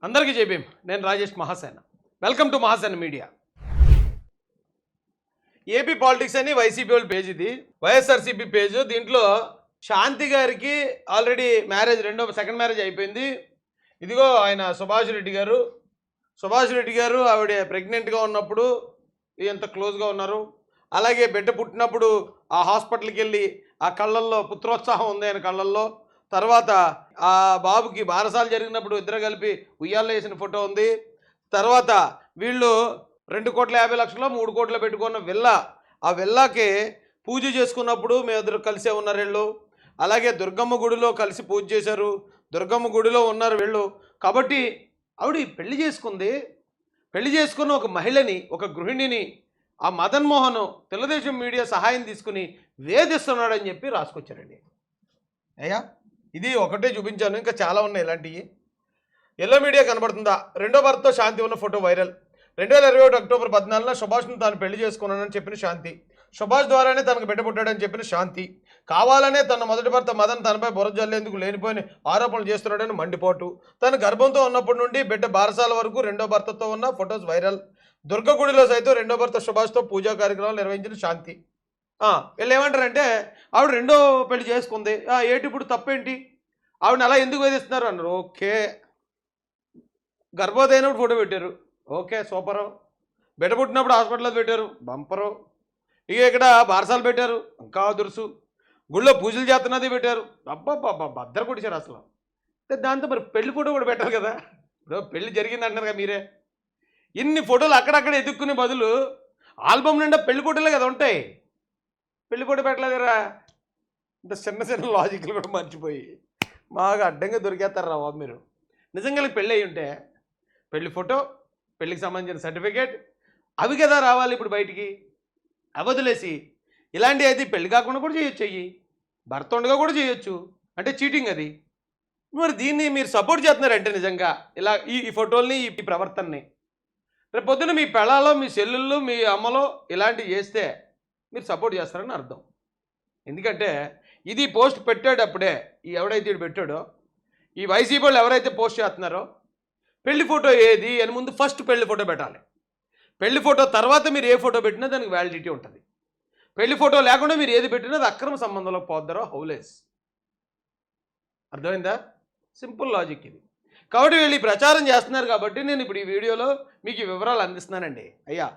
అందరికీ జై భీమ్. నేను Rajesh Mahasena. Welcome to Mahasena media. AP politics అని వైసీపీ వాళ్ళ పేజ్, ఇది వైఎస్ఆర్సీపీ పేజ్. దీంట్లో శాంతి గారికి ఆల్రెడీ మ్యారేజ్, సెకండ్ మ్యారేజ్ అయిపోయింది. ఇదిగో ఆయన సుభాష్ రెడ్డి గారు ఆవిడ ప్రెగ్నెంట్గా ఉన్నప్పుడు ఎంత క్లోజ్గా ఉన్నారు. అలాగే బిడ్డ పుట్టినప్పుడు ఆ హాస్పిటల్కి వెళ్ళి ఆ కళ్ళల్లో పుత్రోత్సాహం ఉంది ఆయన కళ్ళల్లో. తర్వాత ఆ బాబుకి బారసాలు జరిగినప్పుడు ఇద్దరు కలిపి ఉయ్యాల్లో వేసిన ఫోటో ఉంది. తర్వాత వీళ్ళు 2,50,00,000 3 కోట్లు పెట్టుకున్న విల్లా, ఆ విల్లాకి పూజ చేసుకున్నప్పుడు మేము ఇద్దరు కలిసే ఉన్నారు వీళ్ళు. అలాగే దుర్గమ్మ గుడిలో కలిసి పూజ చేశారు, దుర్గమ్మ గుడిలో ఉన్నారు వీళ్ళు. కాబట్టి ఆవిడ పెళ్లి చేసుకున్న ఒక మహిళని, ఒక గృహిణిని ఆ మదన్ మోహన్ తెలుగుదేశం మీడియా సహాయం తీసుకుని వేధిస్తున్నాడని చెప్పి రాసుకొచ్చారండి. అయ్యా, ఇది ఒకటే చూపించాను, ఇంకా చాలా ఉన్నాయి ఇలాంటివి. ఎల్లో మీడియా కనబడుతుందా? రెండో భర్తతో శాంతి ఉన్న ఫోటో వైరల్. 2021 అక్టోబర్ 14న సుభాష్ను తాను పెళ్లి చేసుకున్నానని చెప్పిన శాంతి, సుభాష్ ద్వారానే తనకు బిడ్డ పుట్టాడని చెప్పిన శాంతి, కావాలనే తన మొదటి భర్త మదన్ తనపై బురద జల్లేందుకు లేనిపోయిన ఆరోపణలు చేస్తున్నాడని మండిపోటు. తను గర్భంతో ఉన్నప్పటి నుండి బిడ్డ బారసాల వరకు రెండో భర్తతో ఉన్న ఫొటోస్ వైరల్. దుర్గగుడిలో సైతం రెండో భర్త సుభాష్తో పూజా కార్యక్రమాలు నిర్వహించిన శాంతి. వీళ్ళు ఏమంటారంటే ఆవిడ రెండో పెళ్లి చేసుకుంది, ఏంటి ఇప్పుడు తప్పేంటి, ఆవిడని అలా ఎందుకు వేధిస్తున్నారు అన్నారు. ఓకే, గర్భవతి అయినప్పుడు ఫోటో పెట్టారు, ఓకే సూపరు. బిడ్డ పుట్టినప్పుడు హాస్పిటల్లో పెట్టారు, బంపరు. ఇక ఇక్కడ బారసాలు పెట్టారు, ఇంకా దురుసు. గుళ్ళో పూజలు చేస్తున్నది పెట్టారు, అబ్బా బద్దరు కొట్టారు అసలు. దాంతో మరి పెళ్లి ఫోటో కూడా పెట్టారు కదా. ఇప్పుడు పెళ్లి జరిగింది అంటున్నారు కదా మీరే. ఇన్ని ఫోటోలు అక్కడక్కడ ఎదుక్కునే బదులు ఆల్బమ్ నిండా పెళ్లి ఫోటోలే కదా ఉంటాయి. పెళ్లి ఫోటో పెట్టలేదురా. ఇంత చిన్న లాజిక్లు కూడా మర్చిపోయి బాగా అడ్డంగా దొరికేస్తారు రా బాబు మీరు. నిజంగా పెళ్ళి అయ్యి ఉంటే పెళ్లి ఫోటో, పెళ్ళికి సంబంధించిన సర్టిఫికేట్ అవి కదా రావాలి ఇప్పుడు బయటికి. అవదిలేసి ఇలాంటివి అయితే పెళ్లి కాకుండా కూడా చేయొచ్చు, అయ్యి భర్త ఉండగా కూడా చేయొచ్చు. అంటే చీటింగ్ అది. మరి దీన్ని మీరు సపోర్ట్ చేస్తున్నారంటే నిజంగా ఇలా ఈ ఫోటోల్ని, ఈ ప్రవర్తనని, రేపు పొద్దున్న మీ పెళ్ళాలో, మీ సెల్లుల్లో, మీ అమ్మలో ఇలాంటివి చేస్తే మీరు సపోర్ట్ చేస్తారని అర్థం. ఎందుకంటే ఇది పోస్ట్ పెట్టేటప్పుడే ఎవడైతే ఇది పెట్టాడో, ఈ వైసీపీ వాళ్ళు ఎవరైతే పోస్ట్ చేస్తున్నారో పెళ్లి ఫోటో ఏది అని ముందు ఫస్ట్ పెళ్లి ఫోటో పెట్టాలి. పెళ్లి ఫోటో తర్వాత మీరు ఏ ఫోటో పెట్టినా దానికి వ్యాలిడిటీ ఉంటుంది. పెళ్లి ఫోటో లేకుండా మీరు ఏది పెట్టినా అది అక్రమ సంబంధంలో పోద్దారో హౌలేస్. అర్థమైందా? సింపుల్ లాజిక్ ఇది. కాబట్టి వీళ్ళు ప్రచారం చేస్తున్నారు కాబట్టి నేను ఇప్పుడు ఈ వీడియోలో మీకు ఈ వివరాలు అందిస్తున్నానండి. అయ్యా,